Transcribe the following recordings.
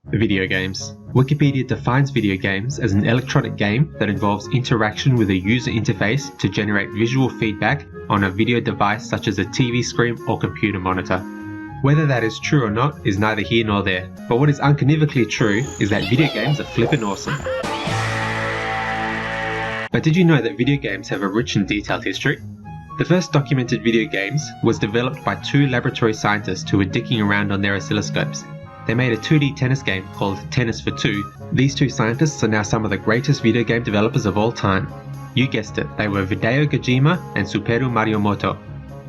Video games. Wikipedia defines video games as an electronic game that involves interaction with a user interface to generate visual feedback on a video device such as a TV screen or computer monitor. Whether that is true or not is neither here nor there, but what is unequivocally true is that video games are flippin' awesome. But did you know that video games have a rich and detailed history? The first documented video games was developed by two laboratory scientists who were dicking around on their oscilloscopes. They made a 2D tennis game called Tennis for Two. These two scientists are now some of the greatest video game developers of all time. You guessed it, they were Hideo Kojima and Superu Miyamoto.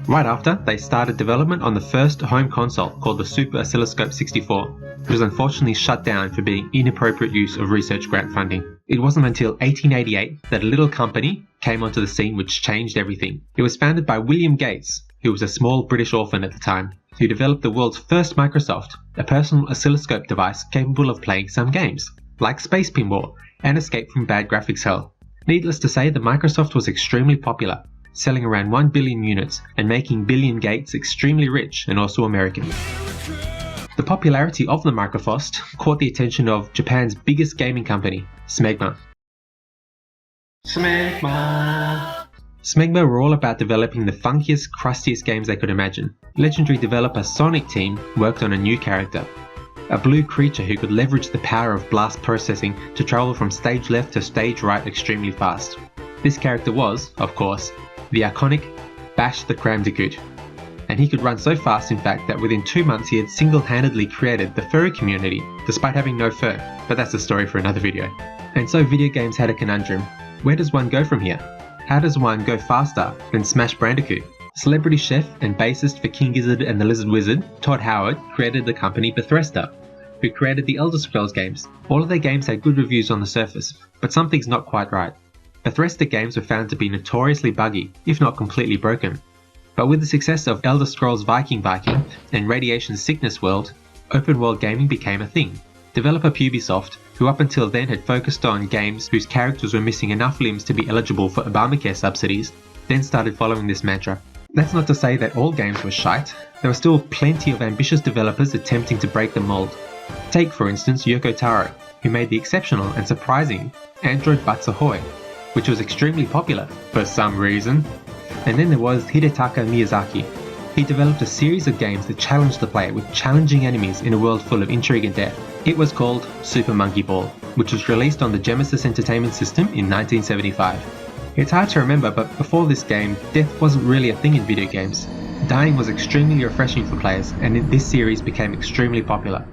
Right after, they started development on the first home console called the Super Oscilloscope 64, which was unfortunately shut down for being inappropriate use of research grant funding. It wasn't until 1888 that a little company came onto the scene which changed everything. It was founded by William Gates, who was a small British orphan at the time, who developed the world's first Microsoft, a personal oscilloscope device capable of playing some games, like Space Pinball and Escape from Bad Graphics Hell. Needless to say, the Microsoft was extremely popular, selling around 1 billion units and making Billion Gates extremely rich and also American. The popularity of the Microsoft caught the attention of Japan's biggest gaming company, Smegma. Smegma were all about developing the funkiest, crustiest games they could imagine. Legendary developer Sonic Team worked on a new character, a blue creature who could leverage the power of blast processing to travel from stage left to stage right extremely fast. This character was, of course, the iconic Bash da Cramdicoot. And he could run so fast in fact that within 2 months he had single-handedly created the furry community despite having no fur, but that's a story for another video. And so video games had a conundrum. Where does one go from here? How does one go faster than Smash Bandicoot? Celebrity chef and bassist for King Gizzard and the Lizard Wizard, Todd Howard, created the company Bethesda, who created the Elder Scrolls games. All of their games had good reviews on the surface, but something's not quite right. Bethesda games were found to be notoriously buggy, if not completely broken. But with the success of Elder Scrolls Viking and Radiation Sickness World, open world gaming became a thing. Developer Ubisoft, who up until then had focused on games whose characters were missing enough limbs to be eligible for Obamacare subsidies, then started following this mantra. That's not to say that all games were shite. There were still plenty of ambitious developers attempting to break the mold. Take for instance Yoko Taro, who made the exceptional and surprising Android Butts Ahoy, which was extremely popular for some reason. And then there was Hidetaka Miyazaki. He developed a series of games that challenged the player with challenging enemies in a world full of intrigue and death. It was called Super Monkey Ball, which was released on the Genesis Entertainment System in 1975. It's hard to remember, but before this game, death wasn't really a thing in video games. Dying was extremely refreshing for players, and this series became extremely popular.